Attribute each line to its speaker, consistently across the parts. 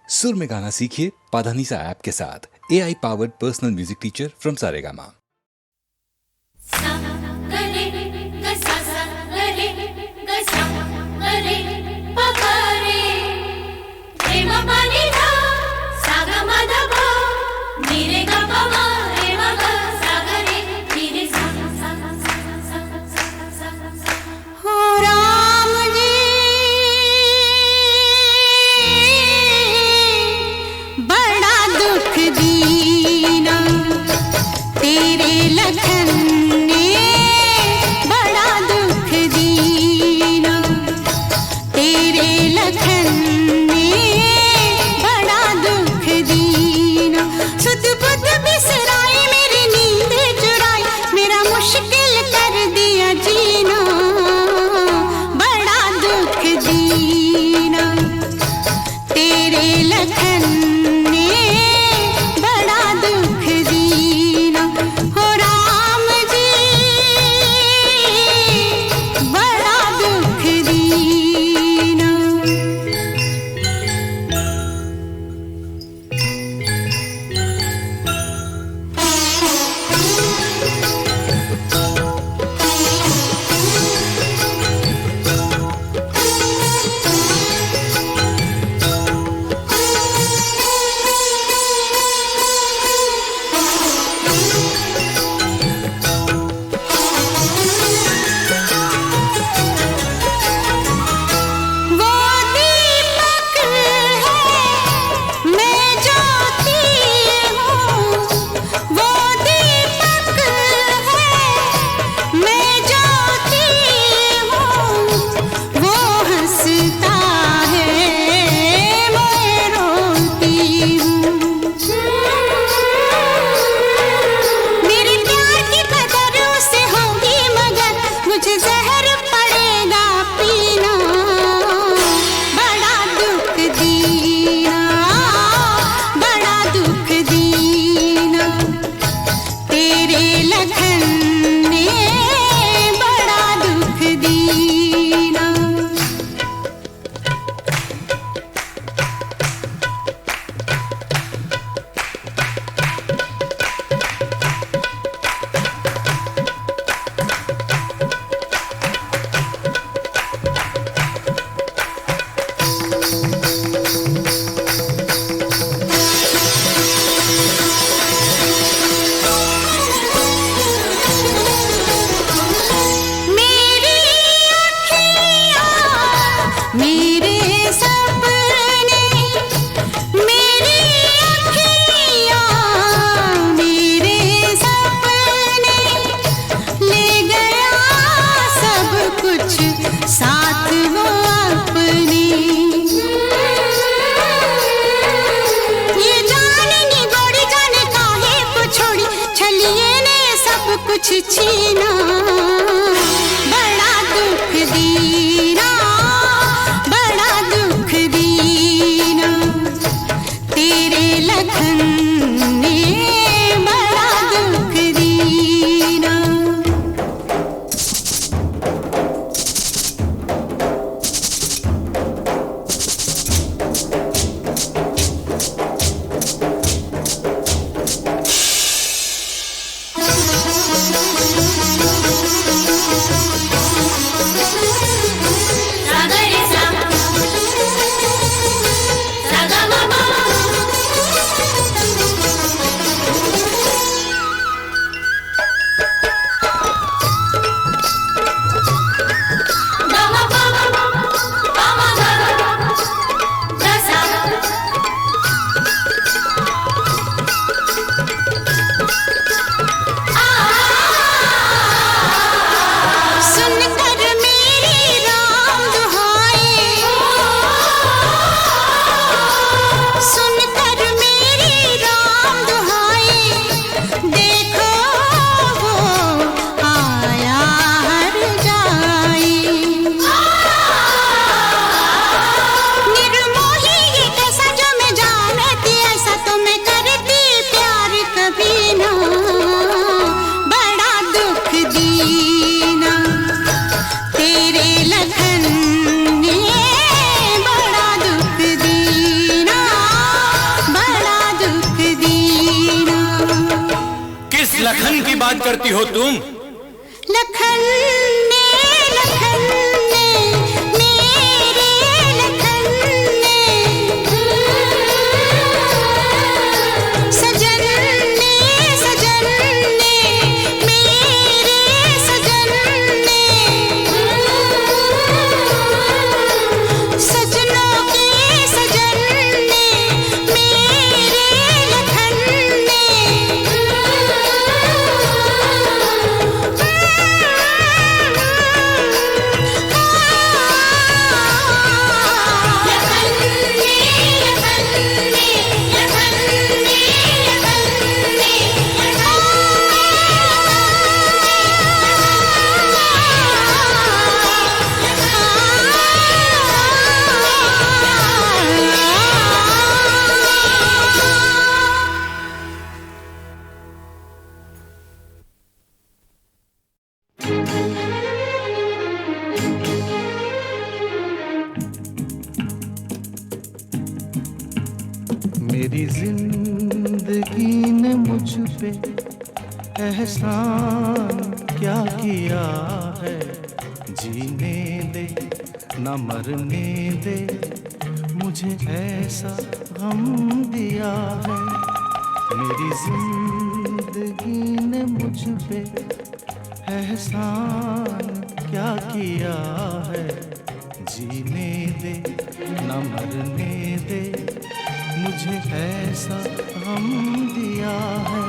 Speaker 1: सुर में गाना सीखिए पाधानीसा ऐप के साथ। AI powered personal music teacher from Saregama.
Speaker 2: कुछ छीना बड़ा दुख दीना, बड़ा दुख दीना, तेरे लखन ने बड़ा दुख दीना।
Speaker 3: करती हो तुम?
Speaker 2: लखन ने मेरे लखन ने सजन ने मेरे सजन ने सजनों के सजन ने मेरे लखन ने
Speaker 4: मेरी जिंदगी ने मुझ पे एहसान क्या किया है, जीने दे न मरने दे, मुझे ऐसा गम दिया है। मेरी जिंदगी ने मुझ पे एहसान क्या किया है, जीने दे न मरने दे, मुझे ऐसा गम दिया है।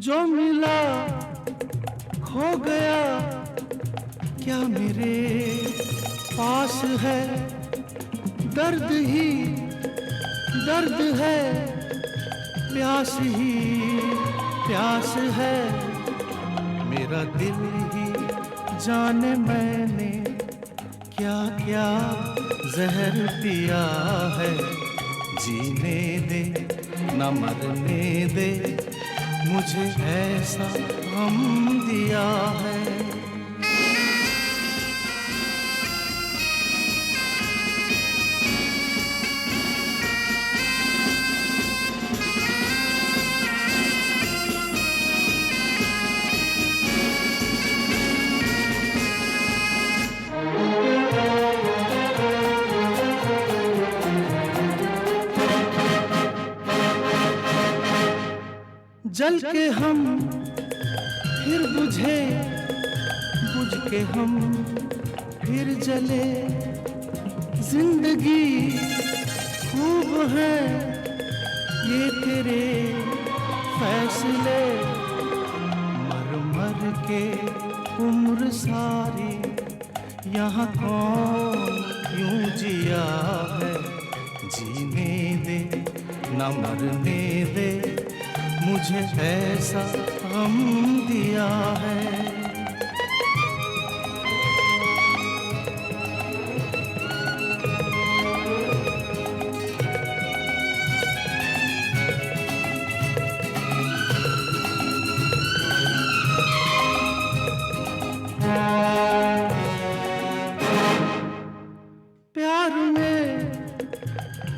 Speaker 4: जो मिला खो गया क्या मेरे पास है, दर्द ही दर्द है, प्यास ही प्यास है, मेरा दिल ही जाने मैंने क्या क्या जहर पिया है, जीने दे न मरने दे, मुझे ऐसा गम दिया है। जल के हम फिर बुझे, बुझ के हम फिर जले, जिंदगी खूब है ये तेरे फैसले, मर मर के उम्र सारी यहाँ कौन यूं जिया है, जीने दे न मरने दे, मुझे ऐसा गम दिया है। प्यार में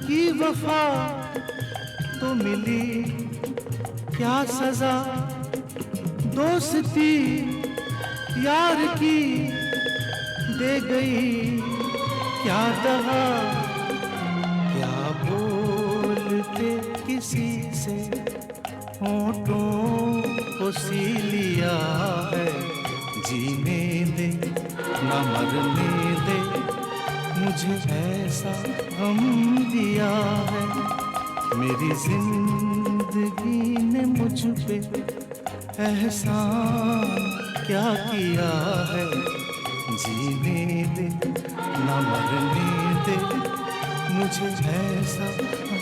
Speaker 4: की वफा तो मिली क्या सजा, दोस्ती यार की दे गई क्या दगा, क्या बोलते किसी से होठों को सी लिया है, जीने दे न मरने दे, मुझे ऐसा गम दिया है। मेरी जिंदगी ने मुझ पे एहसान क्या किया है, जीने दे न मरने दे, मुझे ऐसा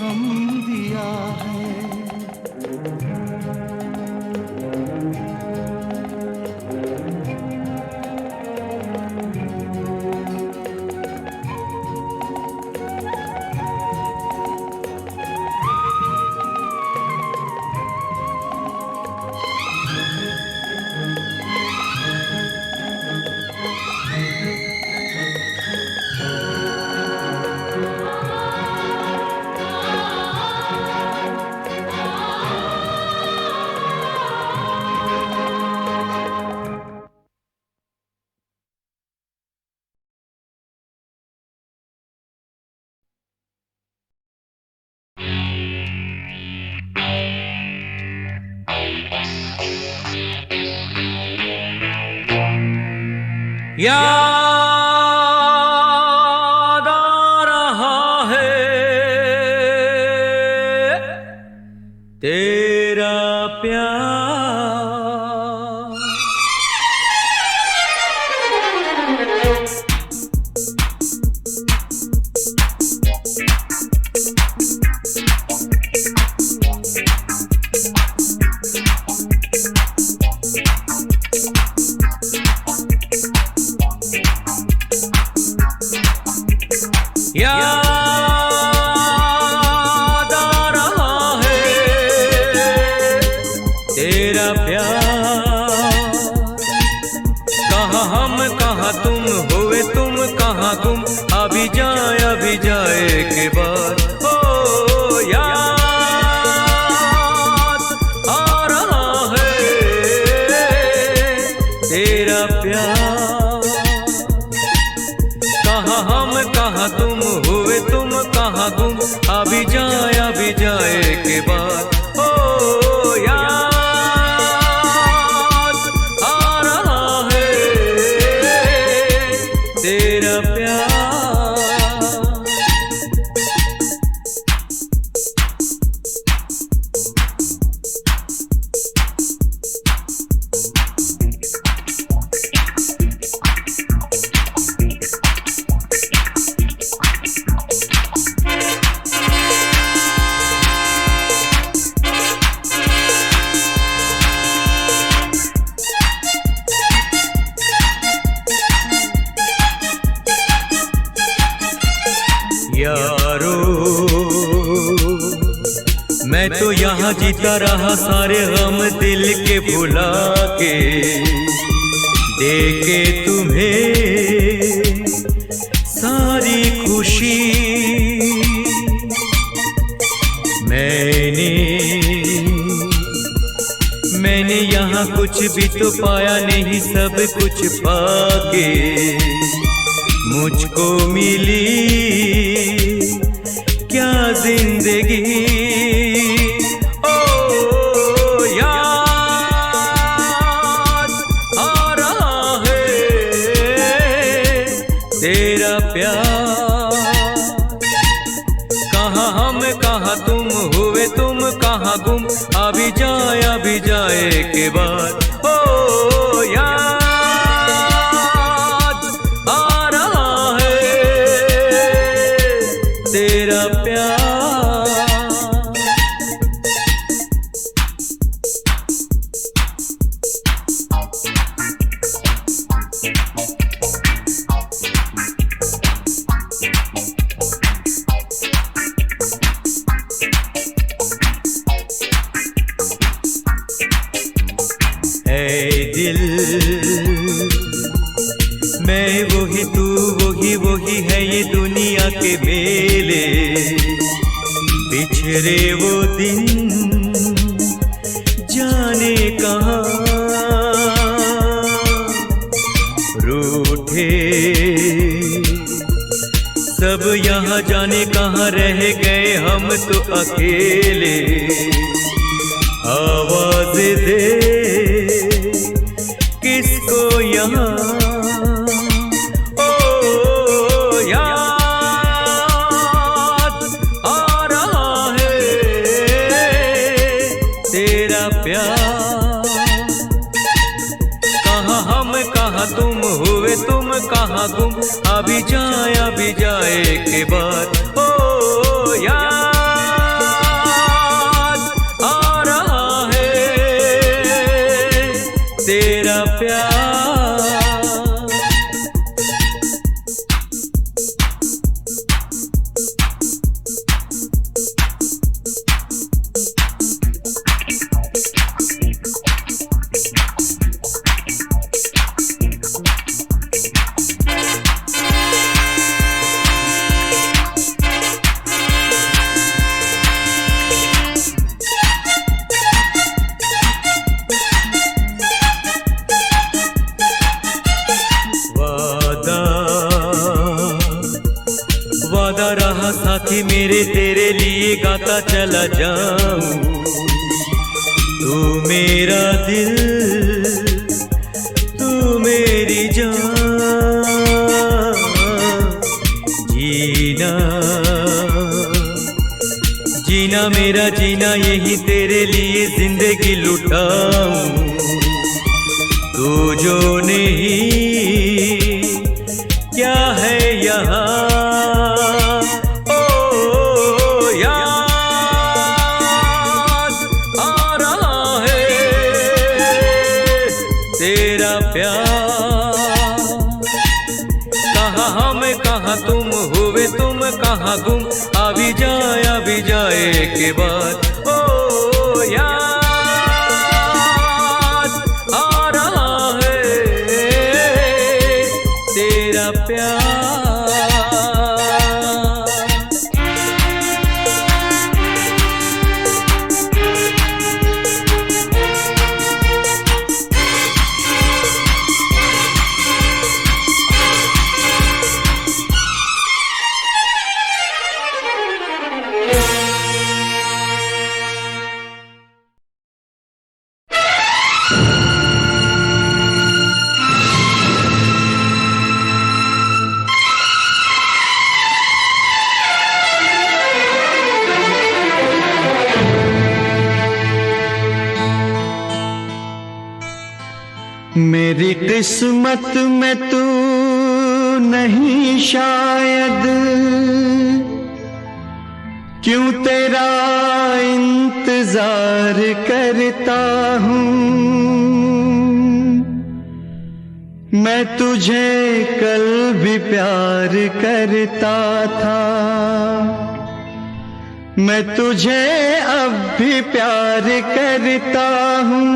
Speaker 4: गम दिया है।
Speaker 3: याद आ रहा है तेरा प्यार। याद आ रहा है तेरा प्यार। कहाँ हम कहाँ तुम, हुए तुम कहाँ गुम, अभी जाए के बाद। ओ याद आ रहा है तेरा प्यार। कहाँ हम कहाँ तुम, हुए तुम कहाँ गुम, अभी जाए के बाद। ओ याद आ रहा है तेरा प्यार। यारो मैं तो यहाँ जीता रहा सारे गम दिल के भुला के, देके तुम्हें सारी खुशी। मैंने यहाँ कुछ भी तो पाया नहीं, सब कुछ पाके मुझको मिली क्या जिंदगी। ओ याद आ रहा है तेरा प्यार। कहाँ हम कहाँ तुम, हुए तुम कहाँ गुम, अभी जाए के बाद। ओ याद आ रहा है तेरा प्यार। ऐ दिल मैं वही तू वही है ये दुनिया के मेले। बिछड़े वो दिन जाने कहाँ, रूठे सब यहाँ जाने कहाँ, रह गए हम तो अकेले। आवाज दे किसको यहाँ। ओ याद आ रहा है तेरा प्यार। कहाँ हम कहाँ तुम, हुए तुम कहाँ गुम, अभी जाए के बाद। ओ याद आ रहा है तेरा प्यार। वादा रहा साथी मेरे, तेरे लिए गाता चला जाऊं। तू मेरा दिल, तू मेरी जान। जीना मेरा जीना यही तेरे लिए जिंदगी लुटाऊं, तू जो नहीं क्या है यहाँ। ओ याद आ रहा है तेरा प्यार, कहाँ हम कहाँ तुम हुए तुम कहाँ गुम, अभी जाए के बाद। ओ याद आ रहा है तेरा प्यार।
Speaker 4: मेरी किस्मत में तू नहीं शायद, क्यों तेरा इंतजार करता हूँ। मैं तुझे कल भी प्यार करता था, मैं तुझे अब भी प्यार करता हूँ।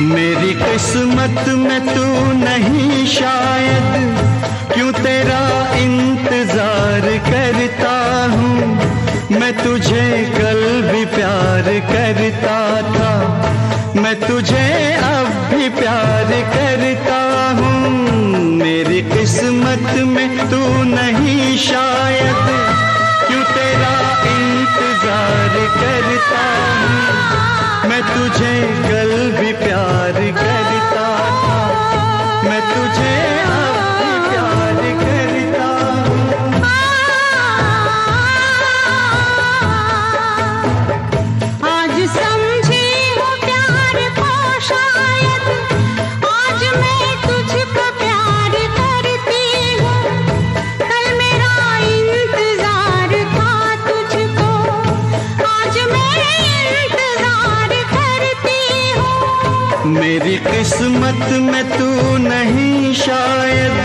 Speaker 4: मेरी किस्मत में तू नहीं शायद, क्यों तेरा इंतजार करता हूँ। मैं तुझे कल भी प्यार करता था, मैं तुझे अब भी प्यार करता हूँ। मेरी किस्मत में तू नहीं शायद, क्यों तेरा इंतजार करता हूँ। मैं तुझे कल भी प्यार करता था, मैं तुझे अब भी प्यार करता हूँ।
Speaker 2: आज समझी हूँ प्यार को शायद, आज मैं तुझको प्यार करती हूँ। कल मेरा इंतजार था तुझको, आज मैं इंतजार करती हूँ।
Speaker 4: मेरी किस्मत में तू नहीं शायद।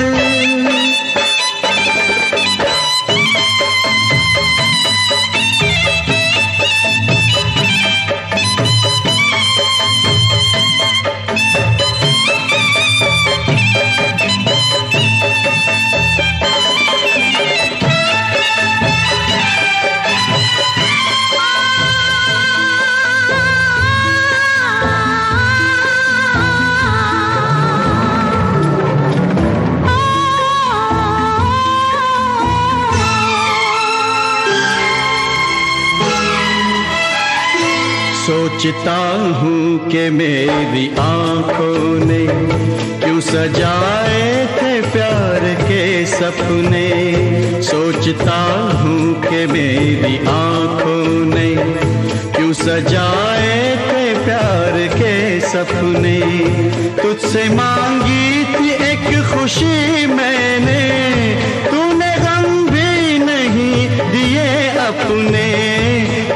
Speaker 4: सोचता हूँ कि मेरी आँखों ने क्यों सजाए थे प्यार के सपने। सोचता हूँ कि मेरी आँखों ने क्यों सजाए थे प्यार के सपने। तुझसे मांगी थी एक खुशी मैंने, तूने गम भी नहीं दिए अपने,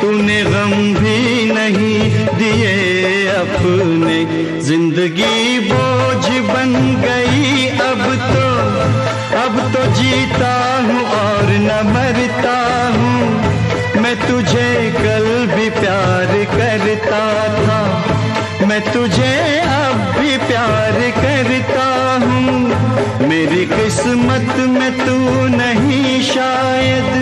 Speaker 4: तूने गम भी नहीं दिए अपने। जिंदगी बोझ बन गई अब तो जीता हूँ और न मरता हूँ। मैं तुझे कल भी प्यार करता था, मैं तुझे अब भी प्यार करता हूँ। मेरी किस्मत में तू नहीं शायद।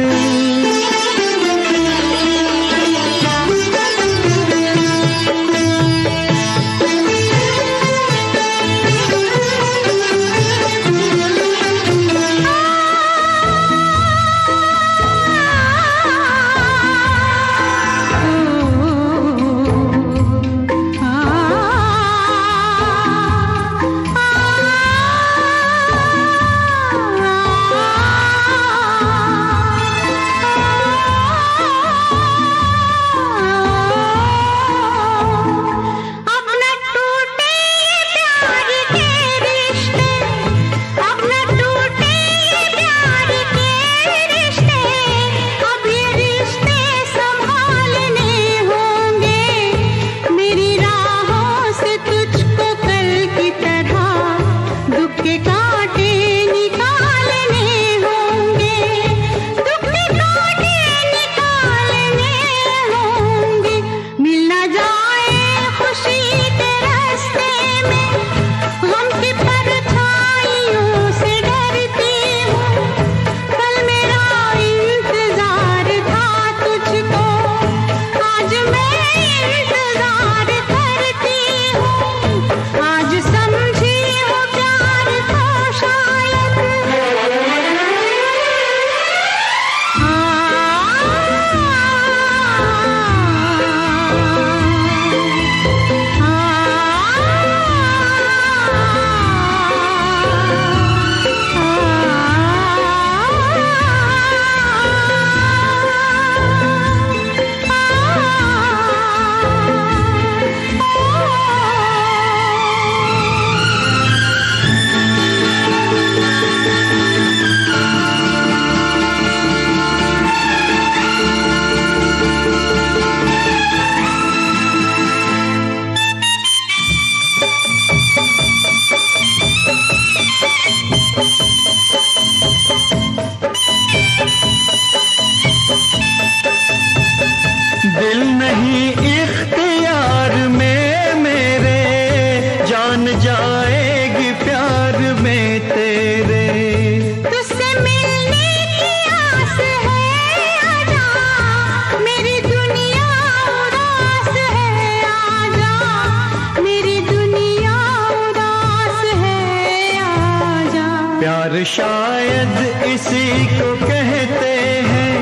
Speaker 4: शायद इसी को कहते हैं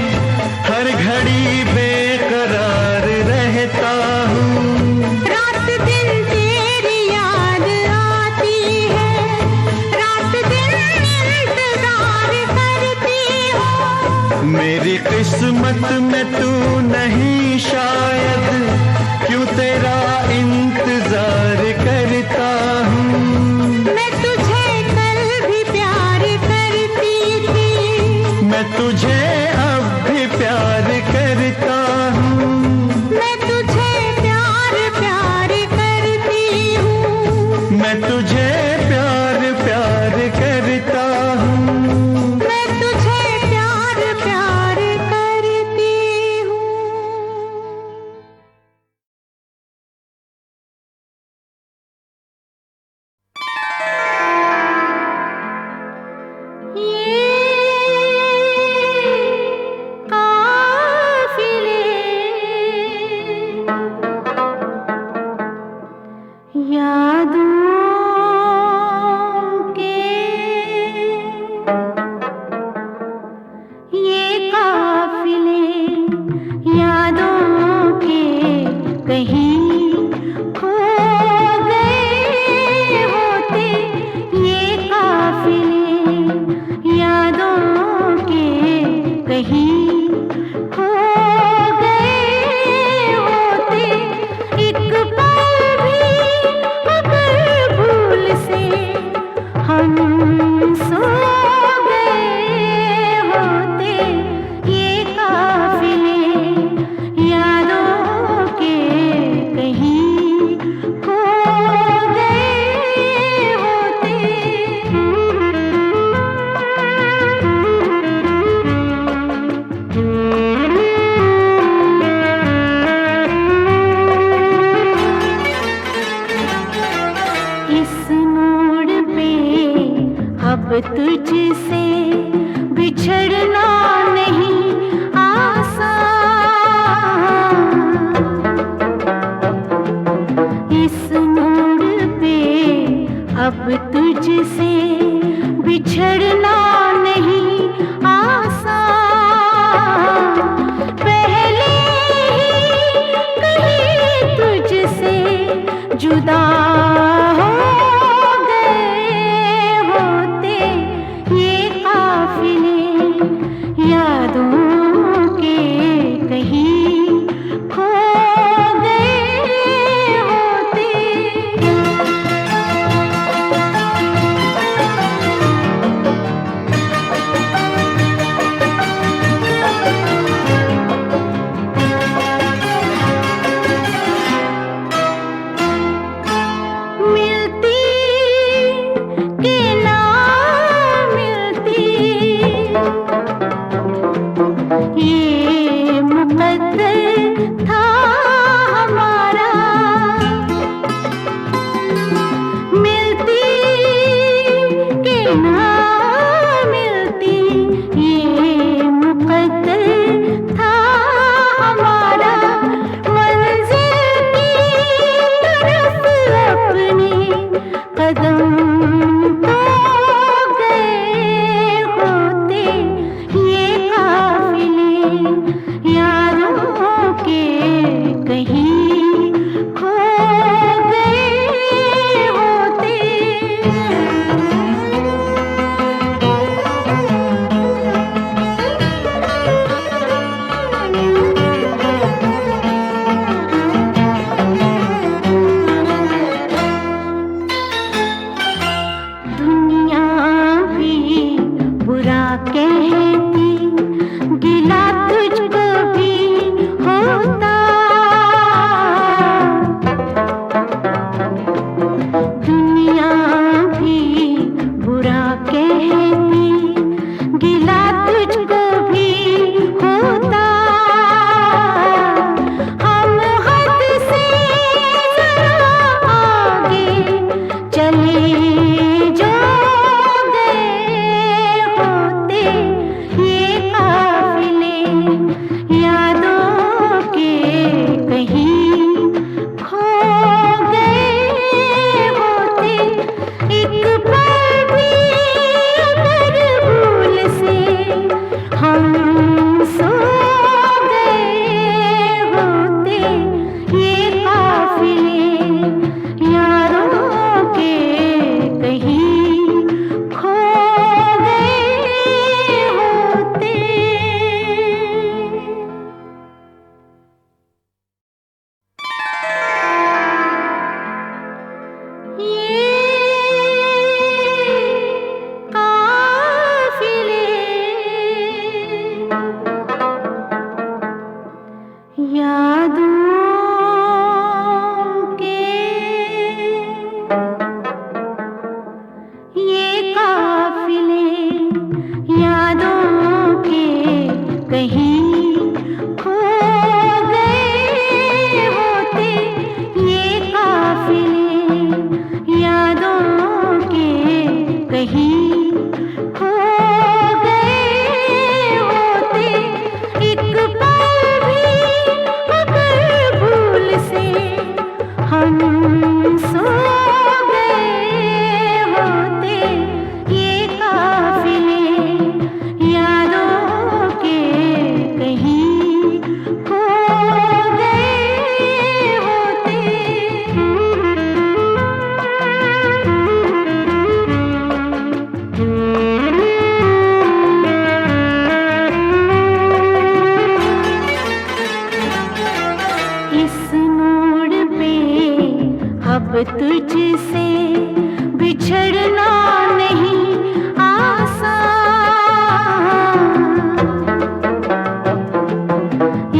Speaker 4: हर घड़ी बेकरार रहता हूँ।
Speaker 2: रात दिन तेरी याद आती है, रात दिन इंतजार करती हूँ।
Speaker 4: मेरी किस्मत में तू नहीं शायद, क्यों तेरा इंतजार करता हूँ।
Speaker 2: मैं तुझे कल भी प्यार करती थी,
Speaker 4: मैं तुझे अब भी प्यार करता हूँ।
Speaker 2: मैं तुझे प्यार प्यार करती हूँ।
Speaker 4: मैं तुझे प्यार प्यार करता हूँ।
Speaker 2: मैं तुझे प्यार प्यार करती हूँ।
Speaker 5: तुझसे बिछड़ना नहीं आसान, इस मोड़ पे अब तुझसे बिछड़ना नहीं आसान। पहले ही कहीं तुझसे जुदा हो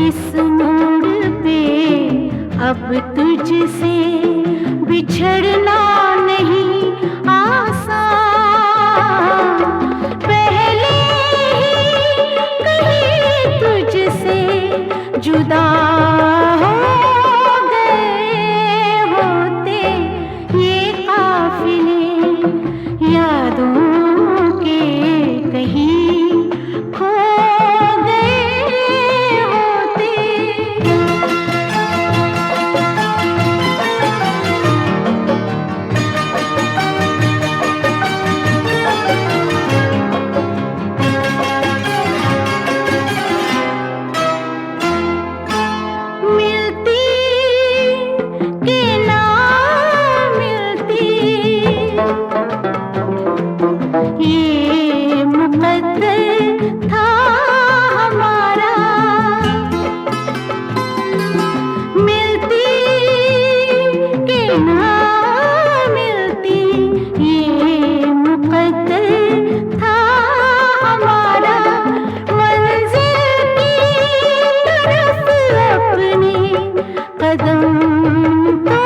Speaker 5: इस मोड़ पे अब तुझसे बिछड़ना नहीं आसान। पहले ही कहीं तुझसे जुदा हो गए होते ये काफिले यादों के कहीं खो गए होते। मिलती के ना मिलती ये मुकद्दर था हमारा। मिलती के ना मिलती ये मुकद्दर था हमारा। मंजिल की तरफ अपने कदम तो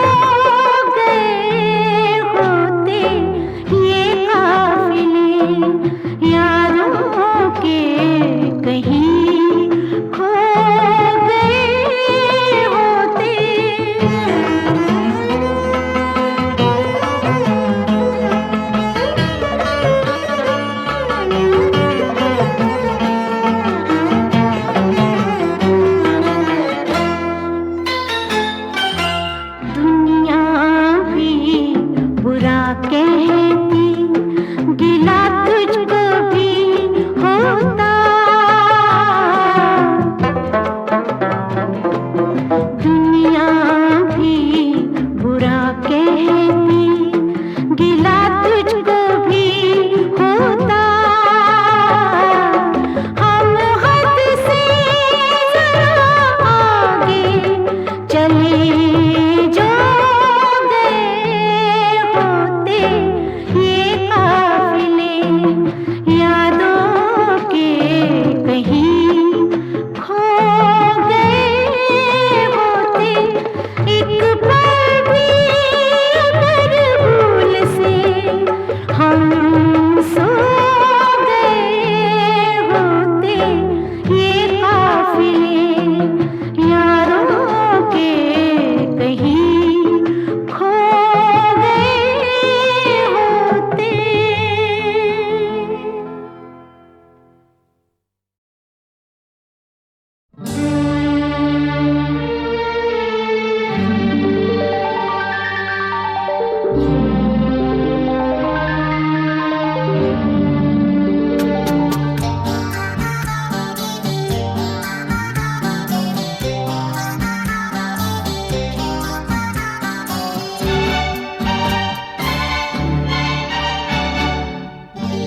Speaker 5: गए होते ये काफिले यारों के कहीं खो गए होते। दुनिया भी बुरा कहती गिला तुझको भी होता। दुनिया भी बुरा कहती गिला तुझको भी होता। हम हद से जरा आगे चले जो गए होते ये काफिले यादों के कहीं खो गए होते। एक पल भी अगर भूल से हम सो गए होते ये काफिले यारों के कहीं खो गए होते।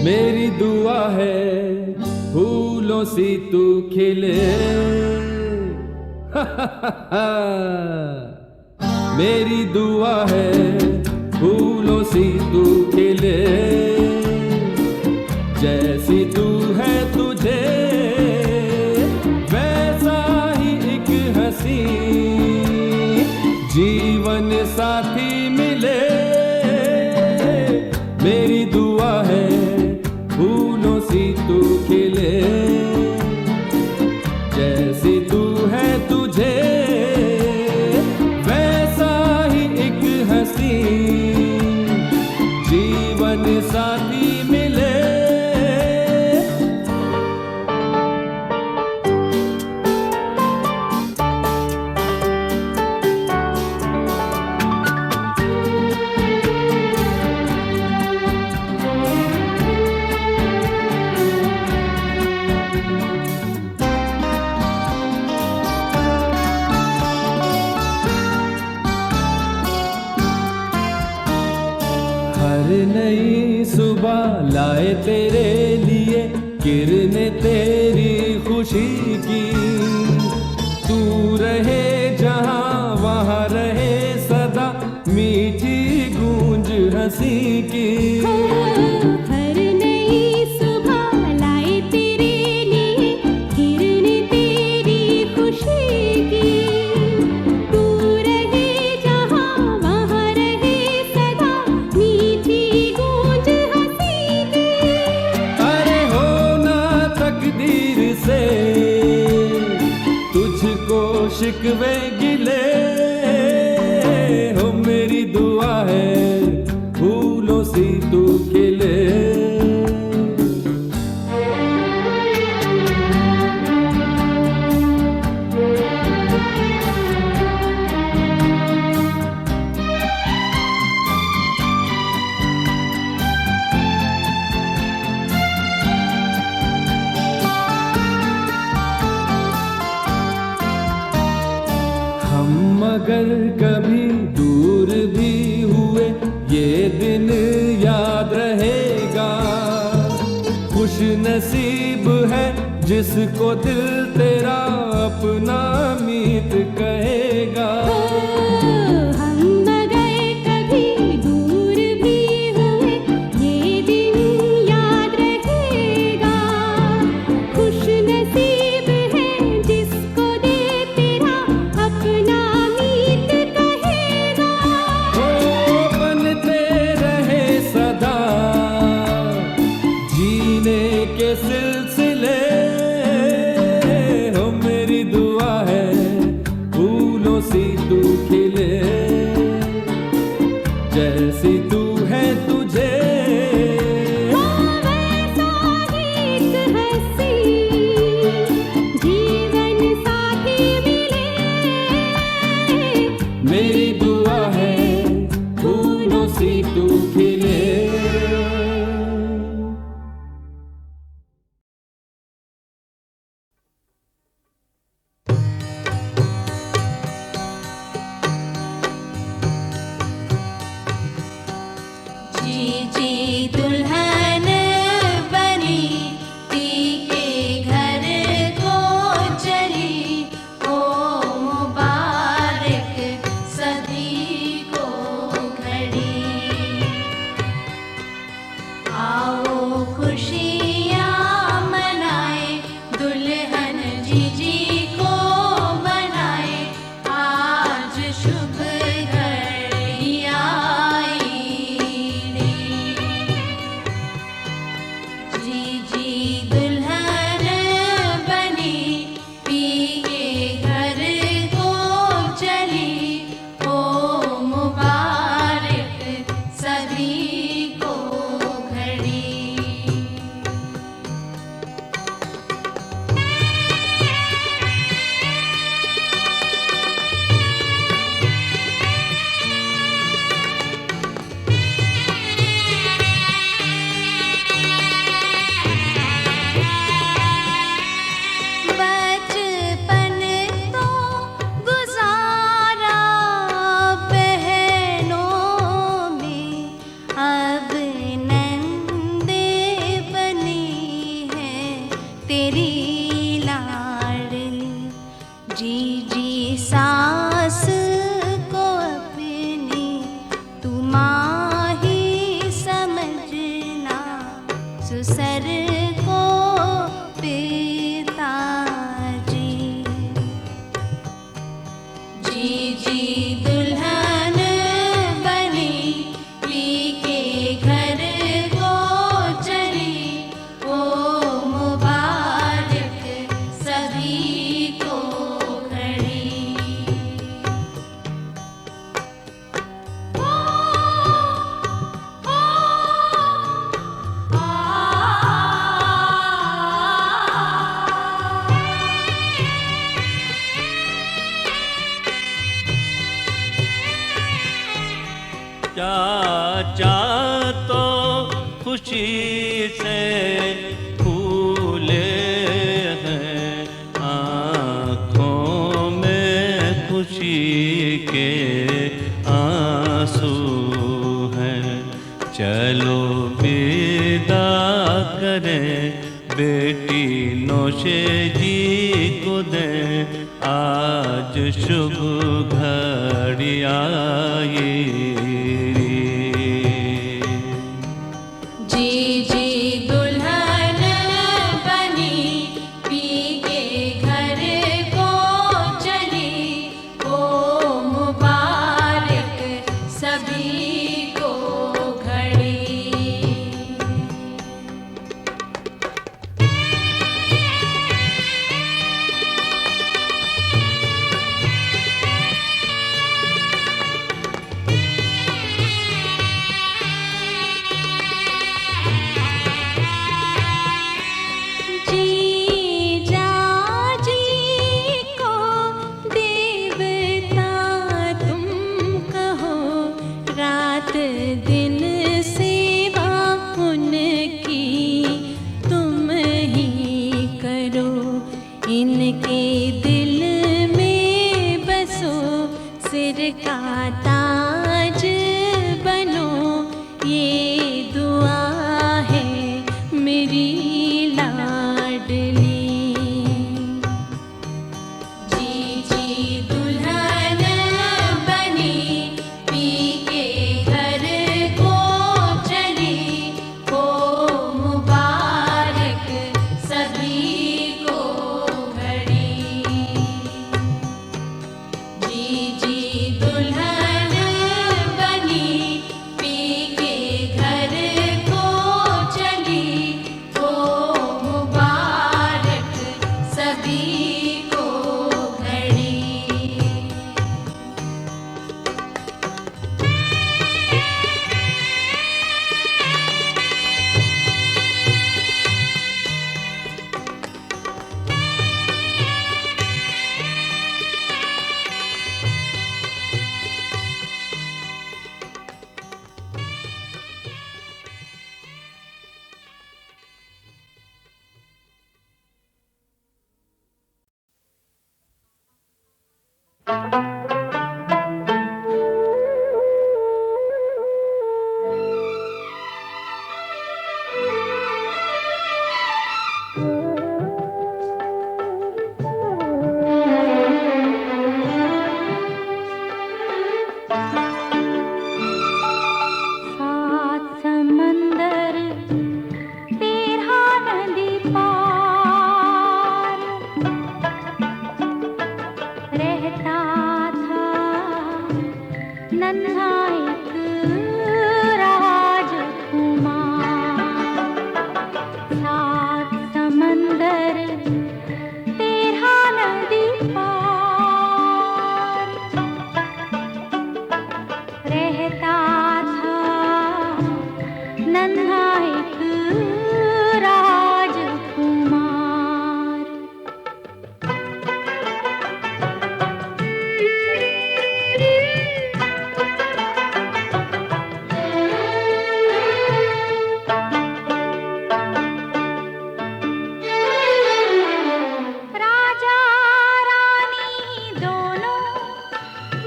Speaker 3: मेरी दुआ है फूलों सी तू खिले। मेरी दुआ है फूलों सी तू खिले। जैसी तू है तुझे वैसा ही एक हंसी जीवन साथी मिले। मेरी दुआ है फूलों सी तू खिले। जैसी तू है तुझे वैसा ही एक हंसी जीवन साथी मिले। हर नई सुबह लाए तेरे लिए किरणें तेरी खुशी की। तू रहे जहां वहां रहे सदा मीठी गूंज हंसी की।
Speaker 5: हर नई सुबह लाए तेरे लिए किरणें तेरी खुशी
Speaker 3: शिकवे गिले हो मेरी दुआ है फूलों सी तू खिले। अगर कभी दूर भी हुए ये दिन याद रहेगा। खुश नसीब है जिसको दिल तेरा अपना मीत कहेगा।
Speaker 5: हम अगर कभी दूर भी हुए ये दिन याद रहेगा। खुश नसीब है जिसको दिल तेरा अपना
Speaker 3: सिलसिले हो मेरी दुआ है फूलों सी तू खिले। जैसी तू है तुझे
Speaker 5: वैसा एक हंसी जीवन साथी मिले।
Speaker 3: मेरी दुआ है फूलों सी तू खिले। चाचा तो खुशी से फूले हैं, आँखों में खुशी के आंसू हैं। चलो विदा करें बेटी नौशे जी को दें, आज शुभ घड़ी आई।
Speaker 2: का ताज बनो, ये दुआ है मेरी लाडली। जी जी दुल्हन बनी, पी के घर को चली, हो मुबारक सभी को घड़ी। जी जी दुल्हन बनी, पी के घर को चली, हो मुबारक सभी को घड़ी। सात समंदर तेरा नदी पार, रहता था नन्हा एक राजकुमार। सात समंदर तेरा नदी पार, रहता था नन्हा एक राजकुमार। राजा रानी दोनों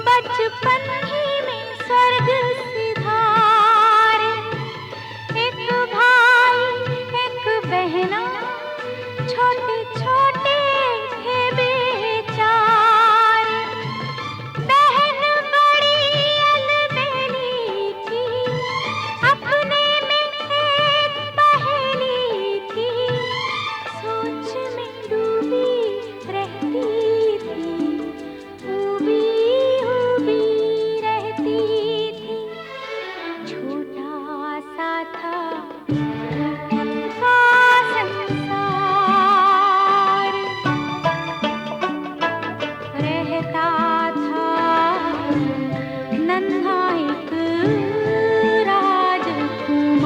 Speaker 2: बचपन ही में स्वर्ग सिधारे। एक भाई एक बहना, छोटे छोटे थे बेचारे। बहन बड़ी अलबेली थी, अपने में एक पहेली थी, सोच में डूबी रहती थी, डूबी डूबी रहती थी। छोटा सा था उनका संसार, रहता था नन्हा एक राजकुमार।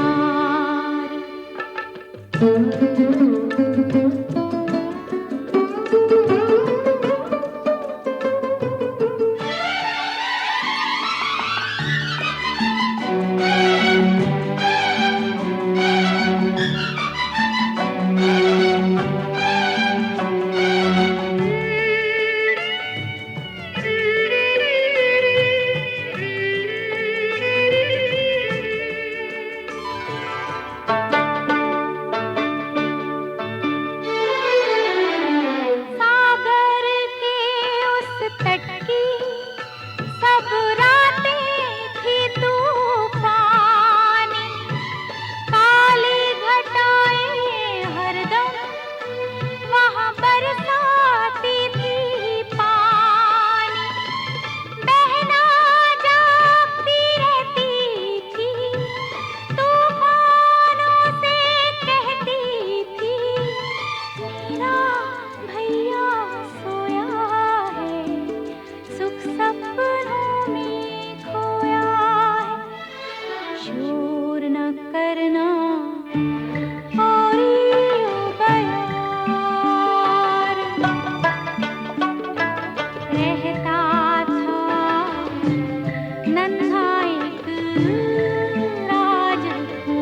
Speaker 2: सागर के उस तट की सब रातें थी तूफानी, काली घटाएं हरदम वहाँ बरसाती थी पानी। बहना जागती रहती थी, तूफानों से कहती थी, मेरा भैया सोया है, सुख सपनों में खोया है। शोर न करना और यो गया, रहता था नन्हा एक राजकुमार।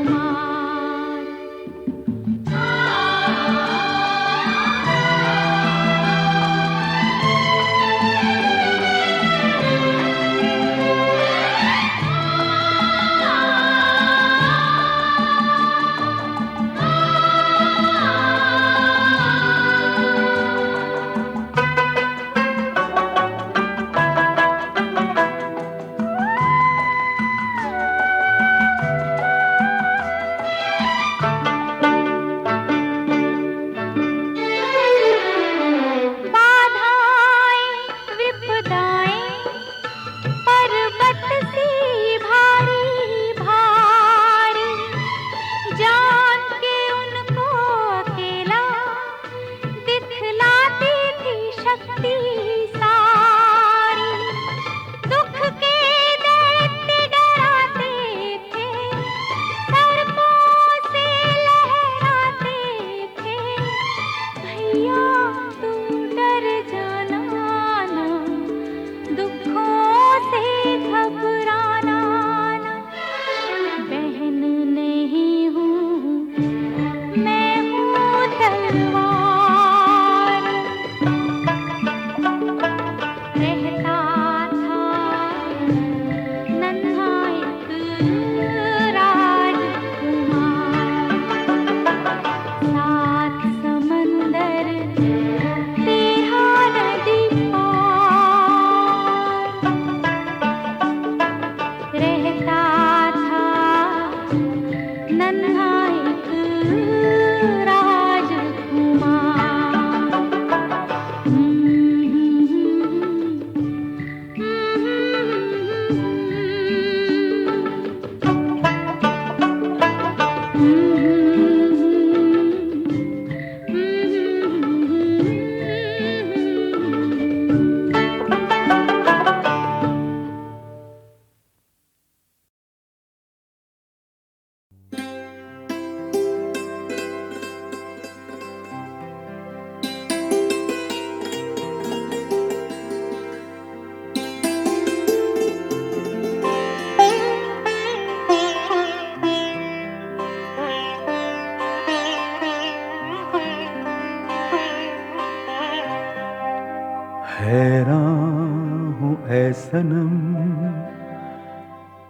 Speaker 4: हैरान हूँ ऐ सनम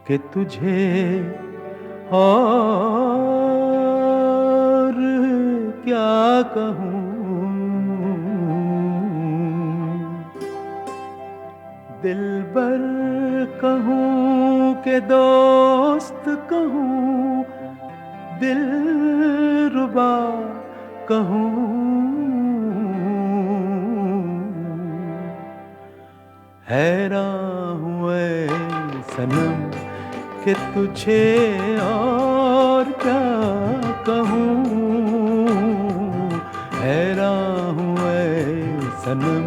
Speaker 4: कि तुझे और क्या कहूँ। दिलबर कहूँ कि दोस्त कहूँ, दिलरुबा कहूँ। हैरान हूँ ऐ सनम कि तुझे और क्या कहूँ। हैरान हूँ ऐ सनम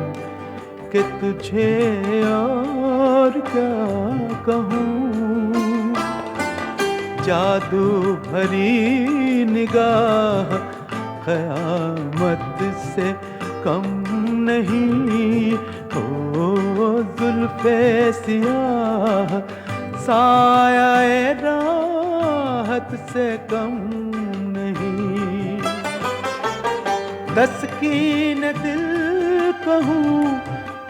Speaker 4: कि तुझे और क्या कहूँ। जादू भरी निगाह क़यामत से कम नहीं, ओ जुल्फ़े सियाह साया राहत से कम नहीं। तस्कीन दिल कहूँ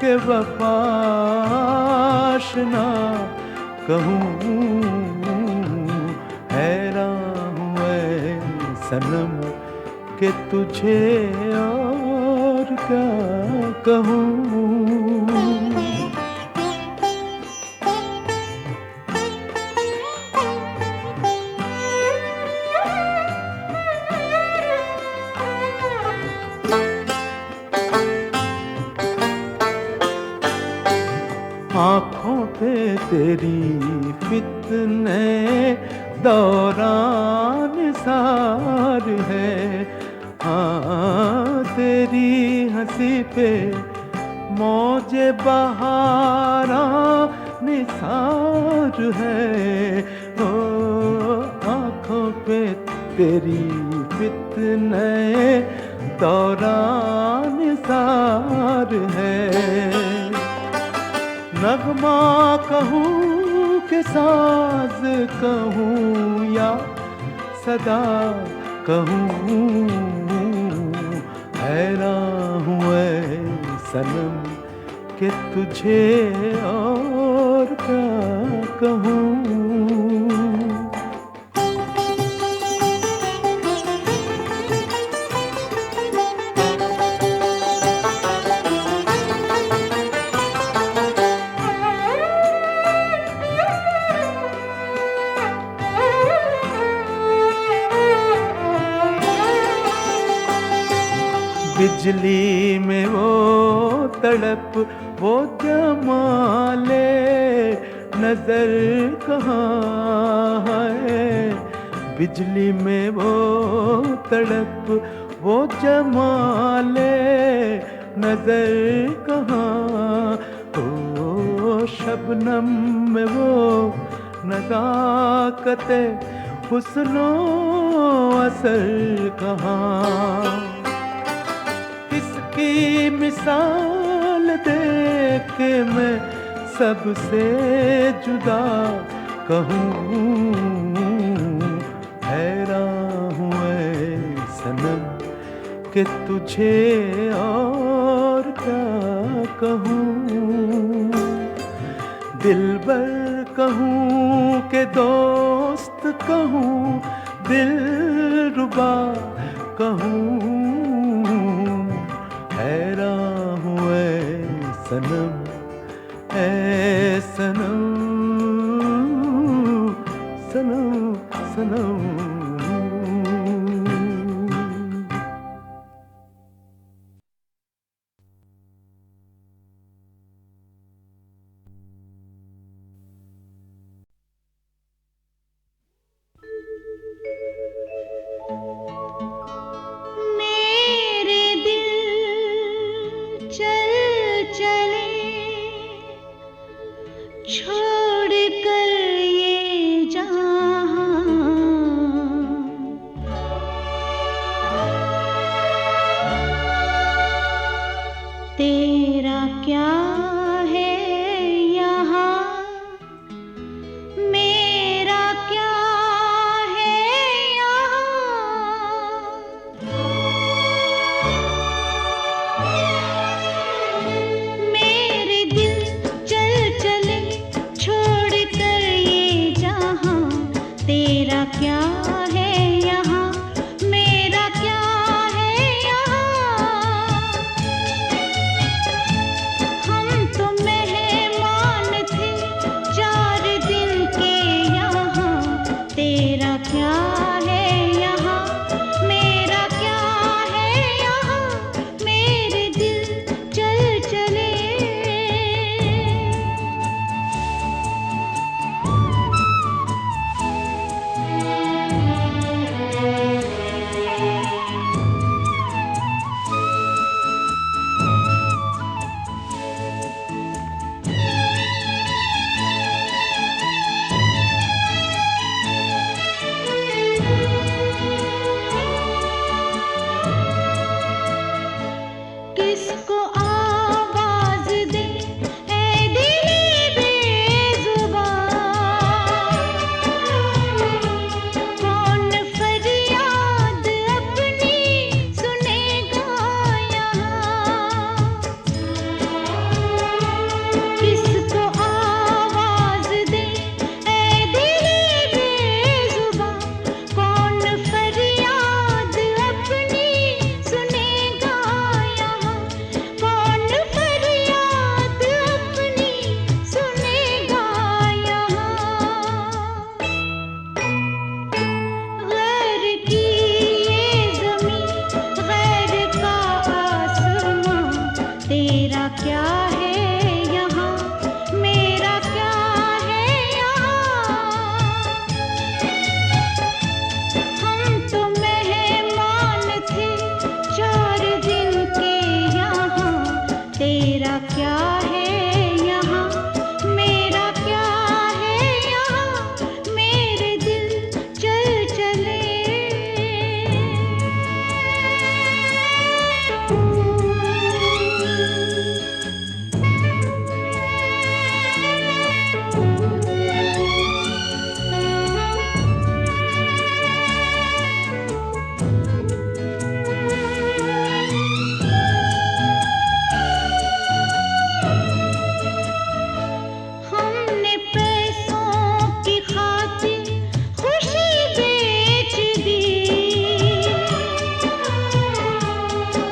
Speaker 4: कि वफ़ाशना कहूँ। हैरान हूँ ऐ सनम कि तुझे और क्या कहूँ। आँखों पे तेरी फितने दौरान सार है। हाँ तेरी हंसी पे मौजे बहारा निसार है। ओ आँखों पे तेरी फितने दौरान सार है। नगमा कहूँ कि साज कहूँ या सदा कहूँ। हैरान हूँ ऐ सनम कि तुझे और क्या कहूँ। बिजली में वो तड़प वो जमाले नजर कहाँ है। बिजली में वो तड़प वो जमाले नजर कहाँ। ओ शबनम में वो नज़ाकते हुस्नो असर कहाँ। की मिसाल देख के मैं सबसे जुदा कहूँ। हैरान हूँ ऐ सनम कि तुझे और क्या कहूँ। दिलबर कहूँ कि दोस्त कहूँ, दिलरुबा कहूँ। हैरान हूँ ऐ सनम ऐ सनम सनम सनम।
Speaker 2: छोड़ कर ये जहां, तेरा क्या है यहाँ, मेरा क्या है यहाँ। मेरा क्या है यहाँ, मेरा क्या है यहाँ, मेरे दिल चल चले। हमने पैसों की खातिर खुशी बेच दी,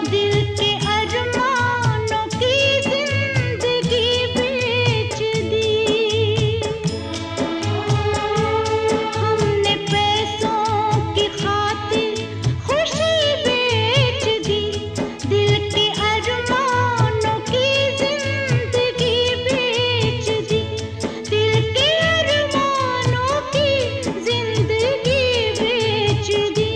Speaker 2: दिल के अरमानों की जिंदगी बेच दी। हमने पैसों की खातिर खुशी बेच दी, दिल के अरमानों की जिंदगी बेच दी, दिल के अरमानों की जिंदगी बेच दी।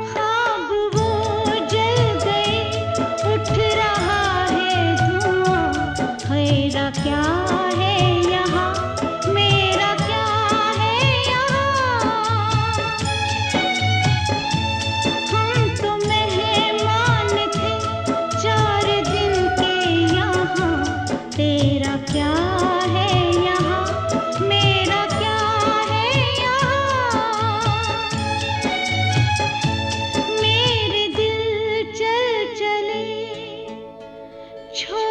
Speaker 2: ख्वाब वो जल गए, उठ रहा है धुआं, मेरा क्या है यहाँ, मेरा क्या है यहाँ। हम तो मेहमान थे 4 दिन के यहाँ, तेरा क्या है यहाँ, मेरा क्या है यहाँ। मेरे दिल चल चले, छोड़